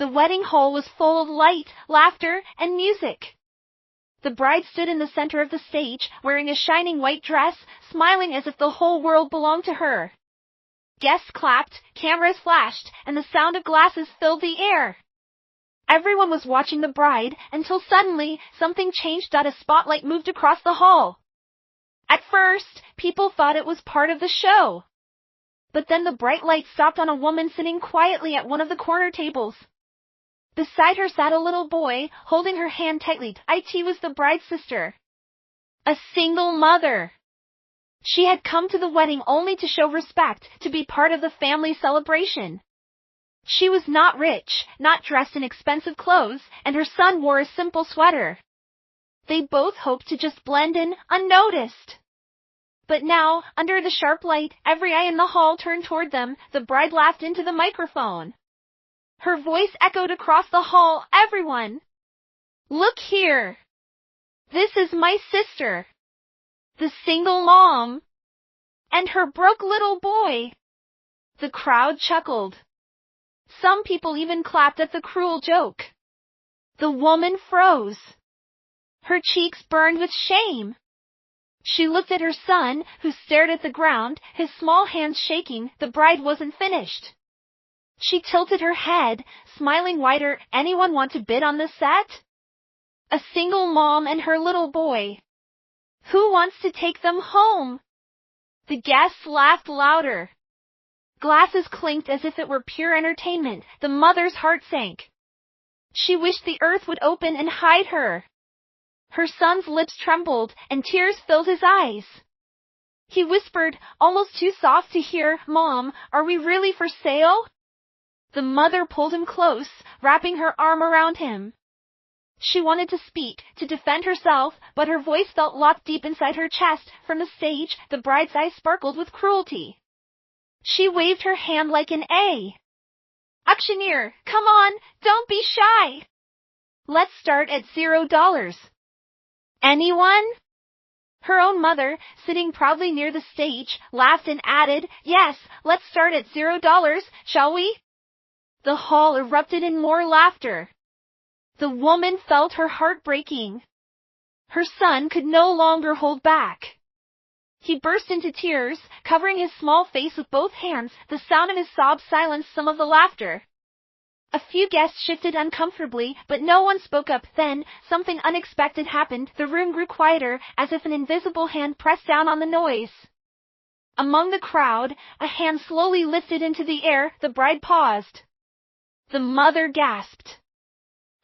The wedding hall was full of light, laughter, and music. The bride stood in the center of the stage, wearing a shining white dress, smiling as if the whole world belonged to her. Guests clapped, cameras flashed, and the sound of glasses filled the air. Everyone was watching the bride, until suddenly, something changed. A spotlight moved across the hall. At first, people thought it was part of the show. But then the bright light stopped on a woman sitting quietly at one of the corner tables. Beside her sat a little boy, holding her hand tightly. It was the bride's sister. A single mother. She had come to the wedding only to show respect, to be part of the family celebration. She was not rich, not dressed in expensive clothes, and her son wore a simple sweater. They both hoped to just blend in, unnoticed. But now, under the sharp light, every eye in the hall turned toward them. The bride laughed into the microphone. Her voice echoed across the hall. Everyone! Look here! This is my sister, the single mom, and her broke little boy. The crowd chuckled. Some people even clapped at the cruel joke. The woman froze. Her cheeks burned with shame. She looked at her son, who stared at the ground, his small hands shaking. The bride wasn't finished. She tilted her head, smiling wider. Anyone want to bid on this set? A single mom and her little boy. Who wants to take them home? The guests laughed louder. Glasses clinked as if it were pure entertainment. The mother's heart sank. She wished the earth would open and hide her. Her son's lips trembled, and tears filled his eyes. He whispered, almost too soft to hear, "Mom, are we really for sale?" The mother pulled him close, wrapping her arm around him. She wanted to speak, to defend herself, but her voice felt locked deep inside her chest. From the stage, the bride's eyes sparkled with cruelty. She waved her hand like an A. "Auctioneer, come on, don't be shy. Let's start at $0. Anyone?" Her own mother, sitting proudly near the stage, laughed and added, "Yes, let's start at $0, shall we?" The hall erupted in more laughter. The woman felt her heart breaking. Her son could no longer hold back. He burst into tears, covering his small face with both hands. The sound of his sobs silenced some of the laughter. A few guests shifted uncomfortably, but no one spoke up. Then, something unexpected happened. The room grew quieter, as if an invisible hand pressed down on the noise. Among the crowd, a hand slowly lifted into the air. The bride paused. The mother gasped.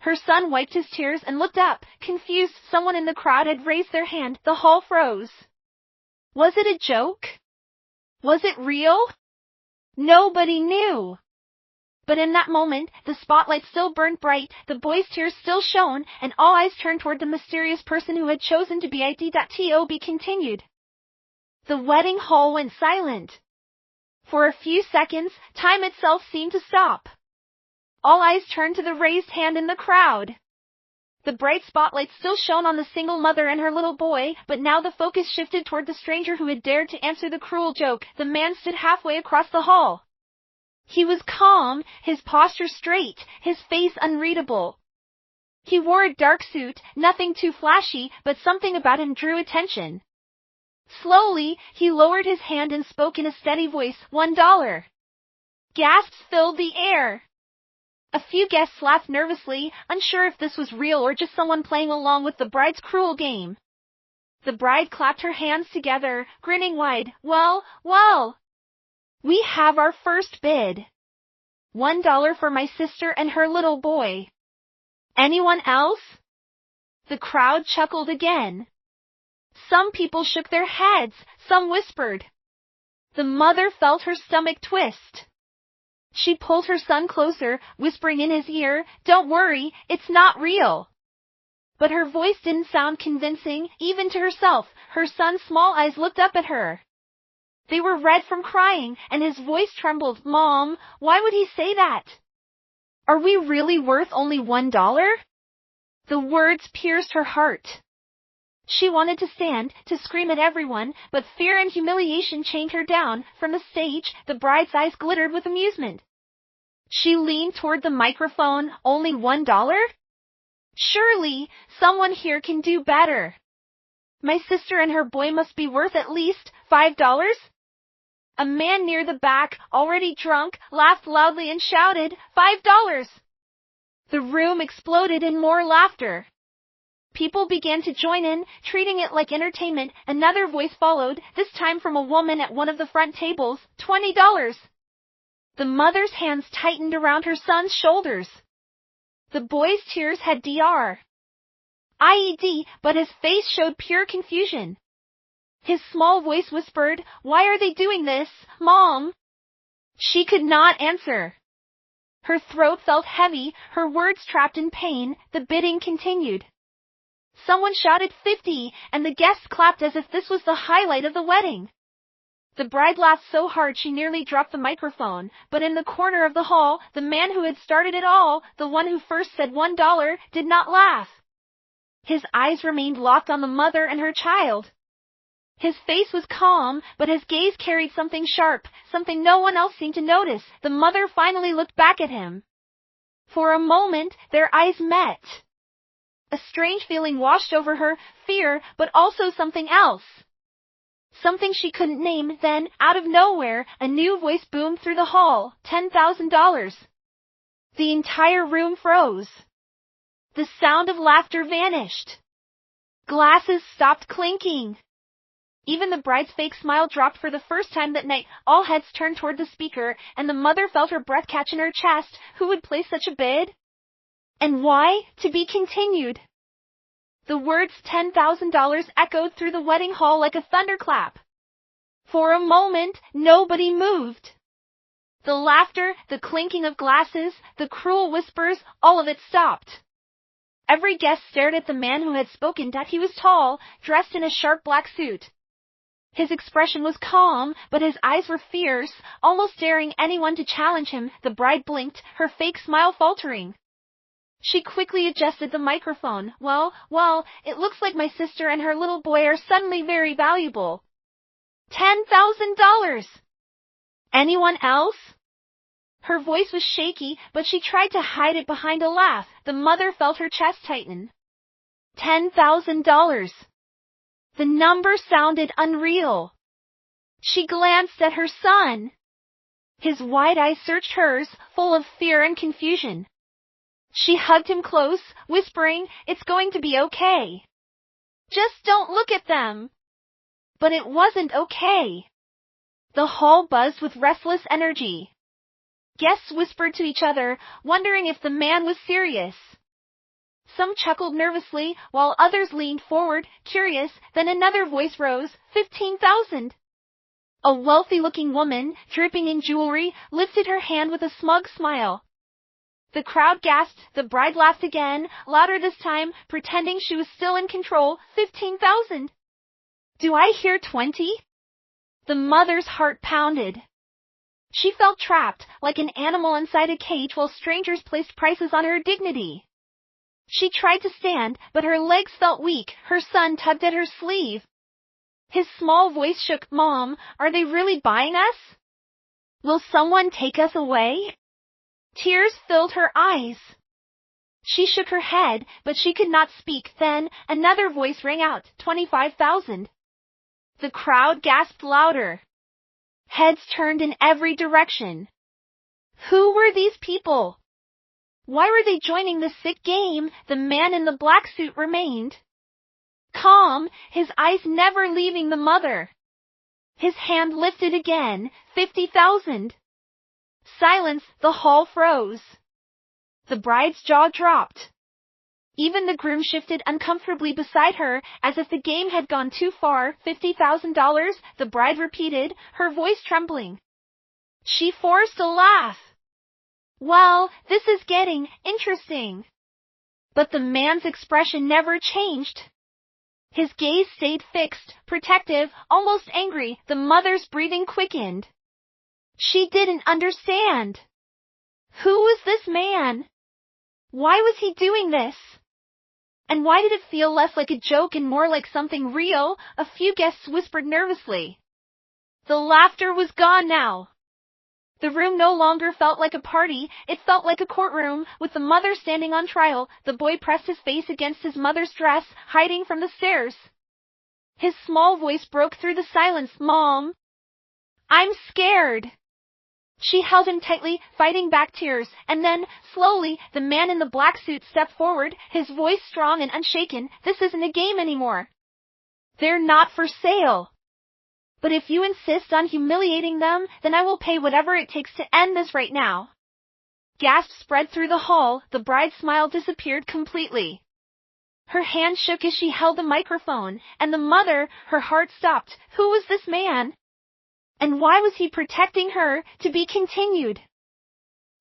Her son wiped his tears and looked up, confused. Someone in the crowd had raised their hand. The hall froze. Was it a joke? Was it real? Nobody knew. But in that moment, the spotlight still burned bright, the boy's tears still shone, and all eyes turned toward the mysterious person who had chosen to be it. To be continued. The wedding hall went silent. For a few seconds, time itself seemed to stop. All eyes turned to the raised hand in the crowd. The bright spotlight still shone on the single mother and her little boy, but now the focus shifted toward the stranger who had dared to answer the cruel joke. The man stood halfway across the hall. He was calm, his posture straight, his face unreadable. He wore a dark suit, nothing too flashy, but something about him drew attention. Slowly, he lowered his hand and spoke in a steady voice, $1. Gasps filled the air. A few guests laughed nervously, unsure if this was real or just someone playing along with the bride's cruel game. The bride clapped her hands together, grinning wide. Well. We have our first bid. $1 for my sister and her little boy. Anyone else? The crowd chuckled again. Some people shook their heads, some whispered. The mother felt her stomach twist. She pulled her son closer, whispering in his ear, "Don't worry, it's not real." But her voice didn't sound convincing, even to herself. Her son's small eyes looked up at her. They were red from crying, and his voice trembled. "Mom, why would he say that? Are we really worth only $1? The words pierced her heart. She wanted to stand, to scream at everyone, but fear and humiliation chained her down. From the stage, the bride's eyes glittered with amusement. She leaned toward the microphone. Only $1? Surely, someone here can do better. My sister and her boy must be worth at least $5? A man near the back, already drunk, laughed loudly and shouted, $5! The room exploded in more laughter. People began to join in, treating it like entertainment. Another voice followed, this time from a woman at one of the front tables, $20. The mother's hands tightened around her son's shoulders. The boy's tears had Dr. IED, but his face showed pure confusion. His small voice whispered, "Why are they doing this, Mom?" She could not answer. Her throat felt heavy, her words trapped in pain. The bidding continued. Someone shouted 50, and the guests clapped as if this was the highlight of the wedding. The bride laughed so hard she nearly dropped the microphone, but in the corner of the hall, the man who had started it all, the one who first said $1, did not laugh. His eyes remained locked on the mother and her child. His face was calm, but his gaze carried something sharp, something no one else seemed to notice. The mother finally looked back at him. For a moment, their eyes met. A strange feeling washed over her, fear, but also something else. Something she couldn't name. Then, out of nowhere, a new voice boomed through the hall, $10,000. The entire room froze. The sound of laughter vanished. Glasses stopped clinking. Even the bride's fake smile dropped for the first time that night. All heads turned toward the speaker, and the mother felt her breath catch in her chest. Who would place such a bid? And why? To be continued. The words $10,000 echoed through the wedding hall like a thunderclap. For a moment, nobody moved. The laughter, the clinking of glasses, the cruel whispers, all of it stopped. Every guest stared at the man who had spoken. He was tall, dressed in a sharp black suit. His expression was calm, but his eyes were fierce, almost daring anyone to challenge him. The bride blinked, her fake smile faltering. She quickly adjusted the microphone. Well, it looks like my sister and her little boy are suddenly very valuable. $10,000! Anyone else? Her voice was shaky, but she tried to hide it behind a laugh. The mother felt her chest tighten. $10,000. The number sounded unreal. She glanced at her son. His wide eyes searched hers, full of fear and confusion. She hugged him close, whispering, "It's going to be okay. Just don't look at them." But it wasn't okay. The hall buzzed with restless energy. Guests whispered to each other, wondering if the man was serious. Some chuckled nervously, while others leaned forward, curious. Then another voice rose, 15,000. A wealthy-looking woman, dripping in jewelry, lifted her hand with a smug smile. The crowd gasped. The bride laughed again, louder this time, pretending she was still in control. 15,000. Do I hear 20? The mother's heart pounded. She felt trapped, like an animal inside a cage while strangers placed prices on her dignity. She tried to stand, but her legs felt weak. Her son tugged at her sleeve. His small voice shook. "Mom, are they really buying us? Will someone take us away?" Tears filled her eyes. She shook her head, but she could not speak. Then, another voice rang out, 25,000. The crowd gasped louder. Heads turned in every direction. Who were these people? Why were they joining the sick game? The man in the black suit remained calm, his eyes never leaving the mother. His hand lifted again, 50,000. Silence, the hall froze. The bride's jaw dropped. Even the groom shifted uncomfortably beside her, as if the game had gone too far. $50,000, the bride repeated, her voice trembling. She forced a laugh. Well, this is getting interesting. But the man's expression never changed. His gaze stayed fixed, protective, almost angry. The mother's breathing quickened. She didn't understand. Who was this man? Why was he doing this? And why did it feel less like a joke and more like something real? A few guests whispered nervously. The laughter was gone now. The room no longer felt like a party, it felt like a courtroom, with the mother standing on trial. The boy pressed his face against his mother's dress, hiding from the stares. His small voice broke through the silence. Mom, I'm scared. She held him tightly, fighting back tears, and then, slowly, the man in the black suit stepped forward, his voice strong and unshaken. This isn't a game anymore. They're not for sale. But if you insist on humiliating them, then I will pay whatever it takes to end this right now. Gasps spread through the hall, the bride's smile disappeared completely. Her hand shook as she held the microphone, and the mother, her heart stopped. Who was this man? And why was he protecting her? To be continued.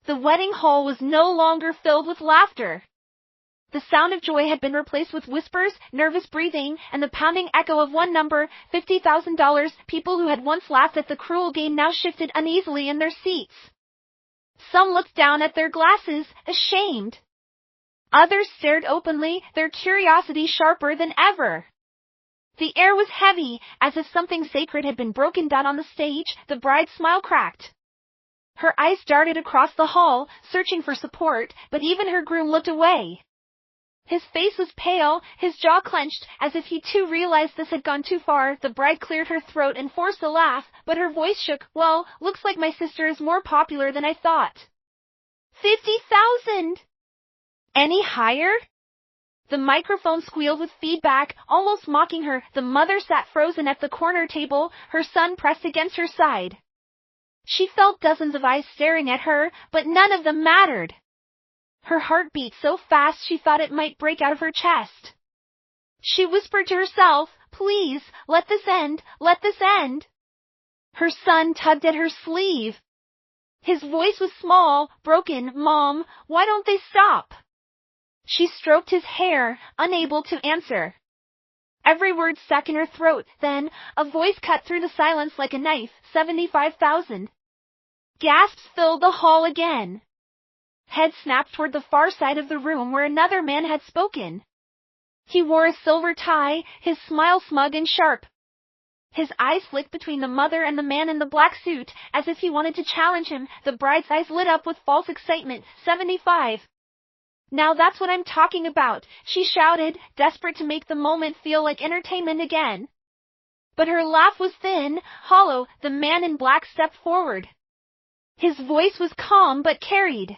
The wedding hall was no longer filled with laughter. The sound of joy had been replaced with whispers, nervous breathing, and the pounding echo of one number, $50,000. People who had once laughed at the cruel game now shifted uneasily in their seats. Some looked down at their glasses, ashamed. Others stared openly, their curiosity sharper than ever. The air was heavy, as if something sacred had been broken down on the stage. The bride's smile cracked. Her eyes darted across the hall, searching for support, but even her groom looked away. His face was pale, his jaw clenched, as if he too realized this had gone too far. The bride cleared her throat and forced a laugh, but her voice shook. Well, looks like my sister is more popular than I thought. 50,000! Any higher? The microphone squealed with feedback, almost mocking her. The mother sat frozen at the corner table, her son pressed against her side. She felt dozens of eyes staring at her, but none of them mattered. Her heart beat so fast she thought it might break out of her chest. She whispered to herself, please, let this end, let this end. Her son tugged at her sleeve. His voice was small, broken. Mom, why don't they stop? She stroked his hair, unable to answer. Every word stuck in her throat. Then, a voice cut through the silence like a knife. 75,000. Gasps filled the hall again. Heads snapped toward the far side of the room where another man had spoken. He wore a silver tie, his smile smug and sharp. His eyes flicked between the mother and the man in the black suit, as if he wanted to challenge him. The bride's eyes lit up with false excitement. 75. Now that's what I'm talking about, she shouted, desperate to make the moment feel like entertainment again. But her laugh was thin, hollow. The man in black stepped forward. His voice was calm but carried.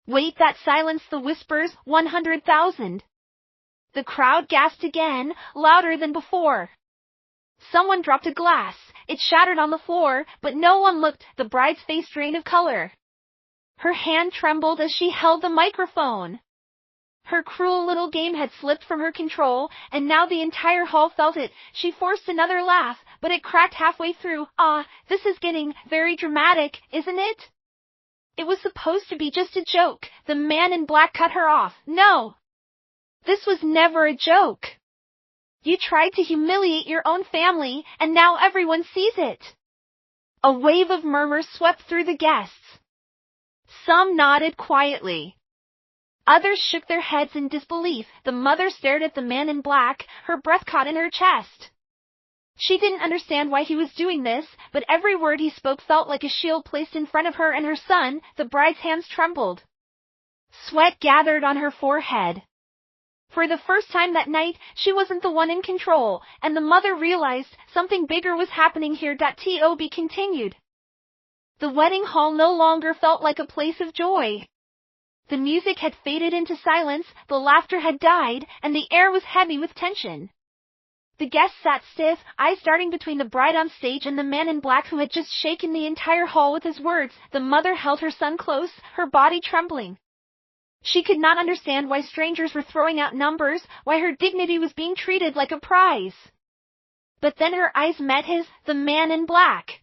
Wait, that silenced the whispers. 100,000. The crowd gasped again, louder than before. Someone dropped a glass. It shattered on the floor, but no one looked. The bride's face drained of color. Her hand trembled as she held the microphone. Her cruel little game had slipped from her control, and now the entire hall felt it. She forced another laugh, but it cracked halfway through. This is getting very dramatic, isn't it? It was supposed to be just a joke. The man in black cut her off. No! This was never a joke. You tried to humiliate your own family, and now everyone sees it. A wave of murmurs swept through the guests. Some nodded quietly. Others shook their heads in disbelief. The mother stared at the man in black, her breath caught in her chest. She didn't understand why he was doing this, but every word he spoke felt like a shield placed in front of her and her son. The bride's hands trembled. Sweat gathered on her forehead. For the first time that night, she wasn't the one in control, and the mother realized something bigger was happening here. To be continued. The wedding hall no longer felt like a place of joy. The music had faded into silence, the laughter had died, and the air was heavy with tension. The guests sat stiff, eyes darting between the bride on stage and the man in black who had just shaken the entire hall with his words. The mother held her son close, her body trembling. She could not understand why strangers were throwing out numbers, why her dignity was being treated like a prize. But then her eyes met his, the man in black.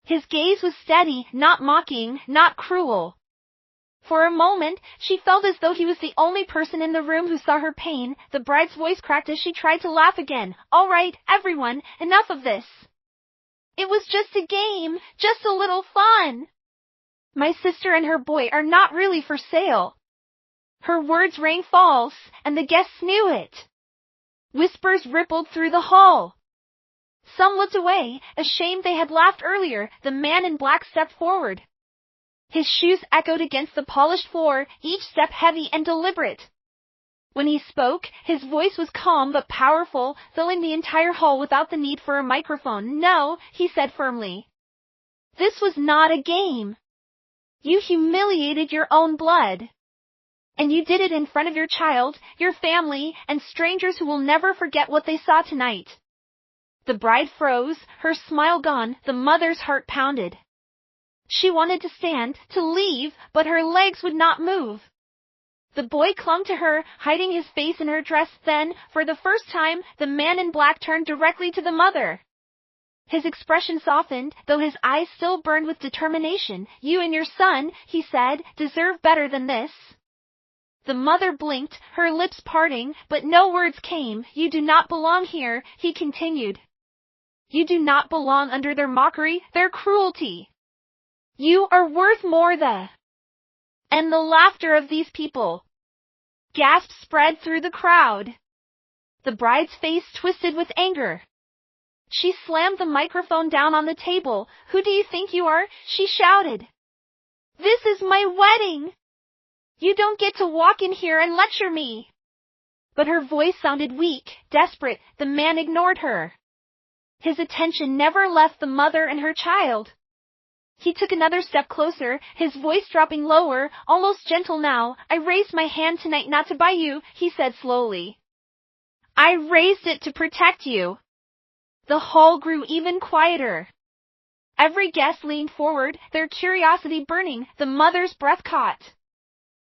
His gaze was steady, not mocking, not cruel. For a moment, she felt as though he was the only person in the room who saw her pain. The bride's voice cracked as she tried to laugh again. All right, everyone, enough of this. It was just a game, just a little fun. My sister and her boy are not really for sale. Her words rang false, and the guests knew it. Whispers rippled through the hall. Some looked away, ashamed they had laughed earlier. The man in black stepped forward. His shoes echoed against the polished floor, each step heavy and deliberate. When he spoke, his voice was calm but powerful, filling the entire hall without the need for a microphone. "No," he said firmly. "This was not a game. You humiliated your own blood. And you did it in front of your child, your family, and strangers who will never forget what they saw tonight." The bride froze, her smile gone. The mother's heart pounded. She wanted to stand, to leave, but her legs would not move. The boy clung to her, hiding his face in her dress. Then, for the first time, the man in black turned directly to the mother. His expression softened, though his eyes still burned with determination. "You and your son," he said, "deserve better than this." The mother blinked, her lips parting, but no words came. "You do not belong here," he continued. "You do not belong under their mockery, their cruelty. You are worth more than..." And the laughter of these people. Gasps spread through the crowd. The bride's face twisted with anger. She slammed the microphone down on the table. "Who do you think you are?" she shouted. "This is my wedding. You don't get to walk in here and lecture me." But her voice sounded weak, desperate. The man ignored her. His attention never left the mother and her child. He took another step closer, his voice dropping lower, almost gentle now. "I raised my hand tonight not to buy you," he said slowly. "I raised it to protect you." The hall grew even quieter. Every guest leaned forward, their curiosity burning. The mother's breath caught.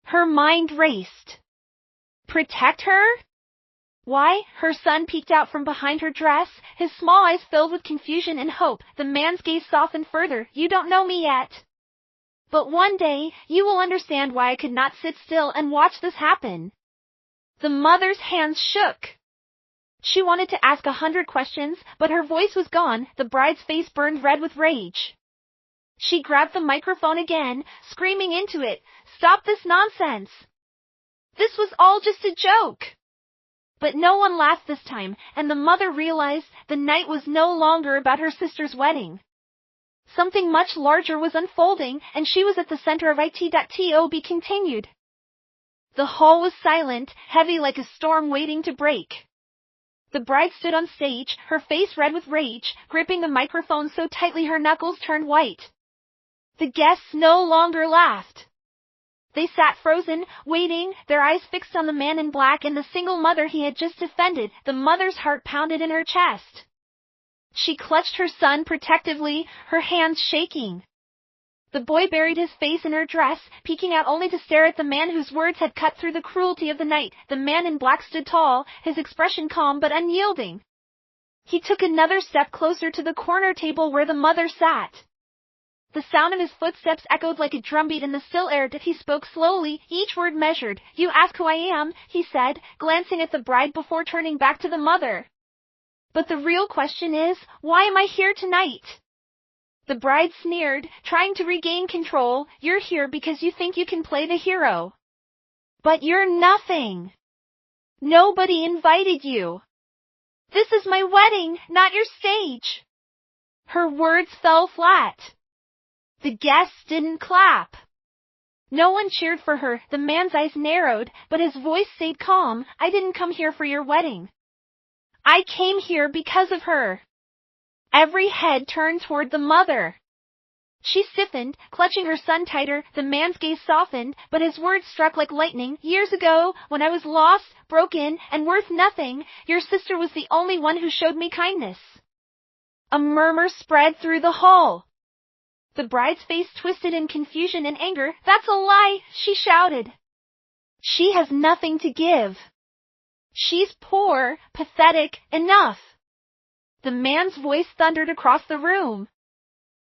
Her mind raced. Protect her? Why? Her son peeked out from behind her dress, his small eyes filled with confusion and hope. The man's gaze softened further. "You don't know me yet. But one day, you will understand why I could not sit still and watch this happen." The mother's hands shook. She wanted to ask 100 questions, but her voice was gone. The bride's face burned red with rage. She grabbed the microphone again, screaming into it, "Stop this nonsense! This was all just a joke!" But no one laughed this time, and the mother realized the night was no longer about her sister's wedding. Something much larger was unfolding, and she was at the center of it. To be continued. The hall was silent, heavy like a storm waiting to break. The bride stood on stage, her face red with rage, gripping the microphone so tightly her knuckles turned white. The guests no longer laughed. They sat frozen, waiting, their eyes fixed on the man in black and the single mother he had just defended. The mother's heart pounded in her chest. She clutched her son protectively, her hands shaking. The boy buried his face in her dress, peeking out only to stare at the man whose words had cut through the cruelty of the night. The man in black stood tall, his expression calm but unyielding. He took another step closer to the corner table where the mother sat. The sound of his footsteps echoed like a drumbeat in the still air. He spoke slowly, each word measured. "You ask who I am," he said, glancing at the bride before turning back to the mother. "But the real question is, why am I here tonight?" The bride sneered, trying to regain control. "You're here because you think you can play the hero. But you're nothing. Nobody invited you. This is my wedding, not your stage." Her words fell flat. The guests didn't clap. No one cheered for her. The man's eyes narrowed, but his voice stayed calm. "I didn't come here for your wedding. I came here because of her." Every head turned toward the mother. She stiffened, clutching her son tighter. The man's gaze softened, but his words struck like lightning. "Years ago, when I was lost, broken, and worth nothing, your sister was the only one who showed me kindness." A murmur spread through the hall. The bride's face twisted in confusion and anger. "That's a lie," she shouted. "She has nothing to give. She's poor, pathetic, enough." The man's voice thundered across the room.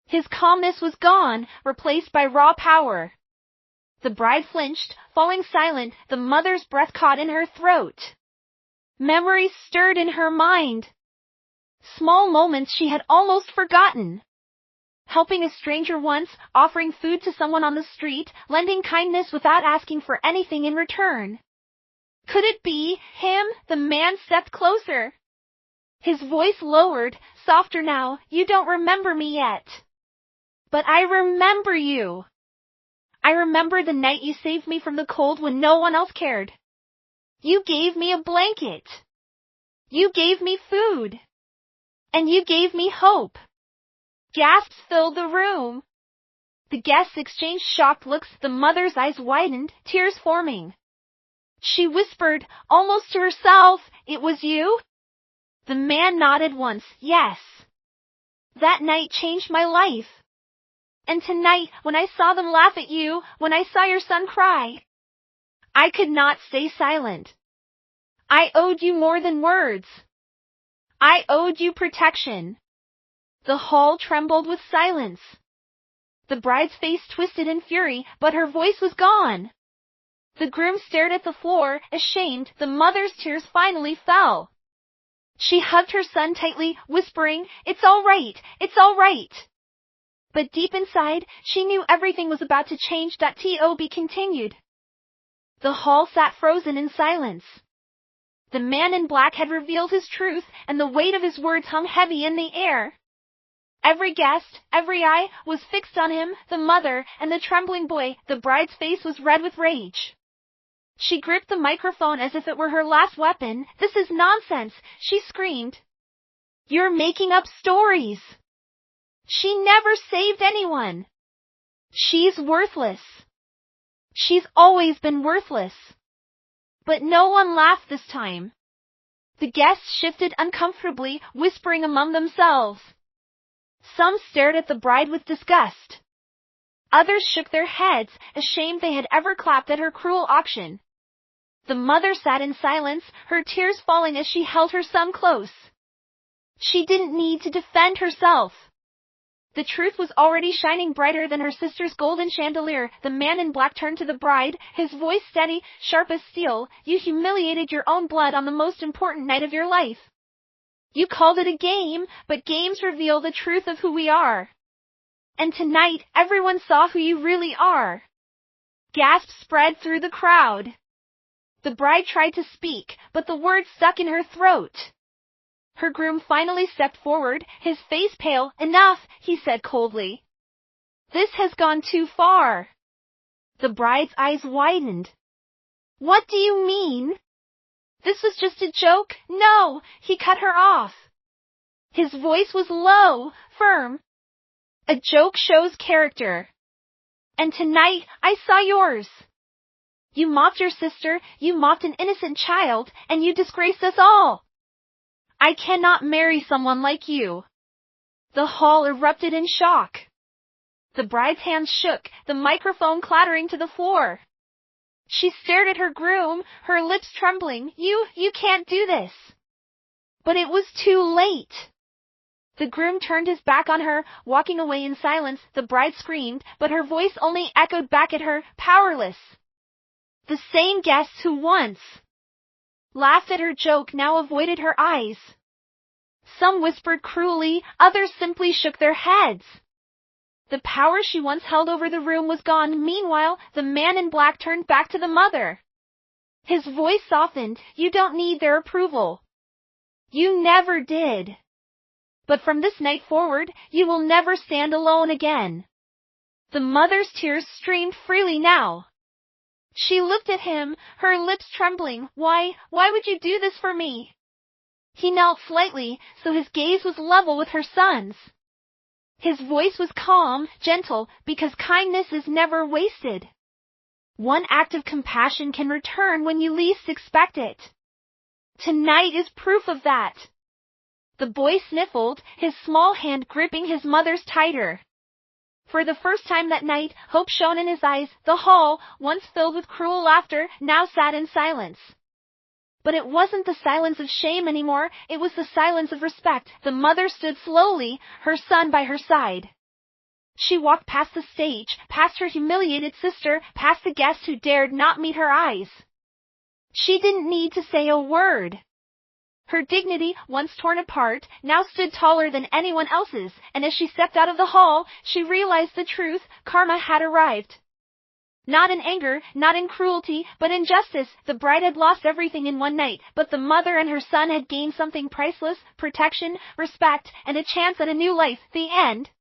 His calmness was gone, replaced by raw power. The bride flinched, falling silent, the mother's breath caught in her throat. Memories stirred in her mind. Small moments she had almost forgotten. Helping a stranger once, offering food to someone on the street, lending kindness without asking for anything in return. Could it be him? The man stepped closer. His voice lowered, softer now. You don't remember me yet. But I remember you. I remember the night you saved me from the cold when no one else cared. You gave me a blanket. You gave me food. And you gave me hope. Gasps filled the room. The guests exchanged shocked looks, the mother's eyes widened, tears forming. She whispered, almost to herself, "It was you?" The man nodded once, "Yes. That night changed my life. And tonight, when I saw them laugh at you, when I saw your son cry, I could not stay silent. I owed you more than words. I owed you protection." The hall trembled with silence. The bride's face twisted in fury, but her voice was gone. The groom stared at the floor, ashamed. The mother's tears finally fell. She hugged her son tightly, whispering, "It's all right, it's all right." But deep inside, she knew everything was about to change. To be continued. The hall sat frozen in silence. The man in black had revealed his truth, and the weight of his words hung heavy in the air. Every guest, every eye, was fixed on him, the mother, and the trembling boy. The bride's face was red with rage. She gripped the microphone as if it were her last weapon. "This is nonsense," she screamed. "You're making up stories. She never saved anyone. She's worthless. She's always been worthless." But no one laughed this time. The guests shifted uncomfortably, whispering among themselves. Some stared at the bride with disgust. Others shook their heads, ashamed they had ever clapped at her cruel auction. The mother sat in silence, her tears falling as she held her son close. She didn't need to defend herself. The truth was already shining brighter than her sister's golden chandelier. The man in black turned to the bride, his voice steady, sharp as steel. "You humiliated your own blood on the most important night of your life. You called it a game, but games reveal the truth of who we are. And tonight, everyone saw who you really are." Gasps spread through the crowd. The bride tried to speak, but the words stuck in her throat. Her groom finally stepped forward, his face pale. "Enough," he said coldly. "This has gone too far." The bride's eyes widened. "What do you mean? This was just a joke." "No," he cut her off. His voice was low, firm. "A joke shows character. And tonight, I saw yours. You mocked your sister, you mocked an innocent child, and you disgraced us all. I cannot marry someone like you." The hall erupted in shock. The bride's hands shook, the microphone clattering to the floor. She stared at her groom, her lips trembling. You can't do this." But it was too late. The groom turned his back on her, walking away in silence. The bride screamed, but her voice only echoed back at her, powerless. The same guests who once laughed at her joke now avoided her eyes. Some whispered cruelly, others simply shook their heads. The power she once held over the room was gone. Meanwhile, the man in black turned back to the mother. His voice softened. "You don't need their approval. You never did. But from this night forward, you will never stand alone again." The mother's tears streamed freely now. She looked at him, her lips trembling. Why would you do this for me?" He knelt slightly, so his gaze was level with her son's. His voice was calm, gentle, because kindness is never wasted. One act of compassion can return when you least expect it. Tonight is proof of that. The boy sniffled, his small hand gripping his mother's tighter. For the first time that night, hope shone in his eyes. The hall, once filled with cruel laughter, now sat in silence. But it wasn't the silence of shame anymore, it was the silence of respect. The mother stood slowly, her son by her side. She walked past the stage, past her humiliated sister, past the guests who dared not meet her eyes. She didn't need to say a word. Her dignity, once torn apart, now stood taller than anyone else's, and as she stepped out of the hall, she realized the truth. Karma had arrived. Not in anger, not in cruelty, but in justice. The bride had lost everything in one night, but the mother and her son had gained something priceless: protection, respect, and a chance at a new life. The end.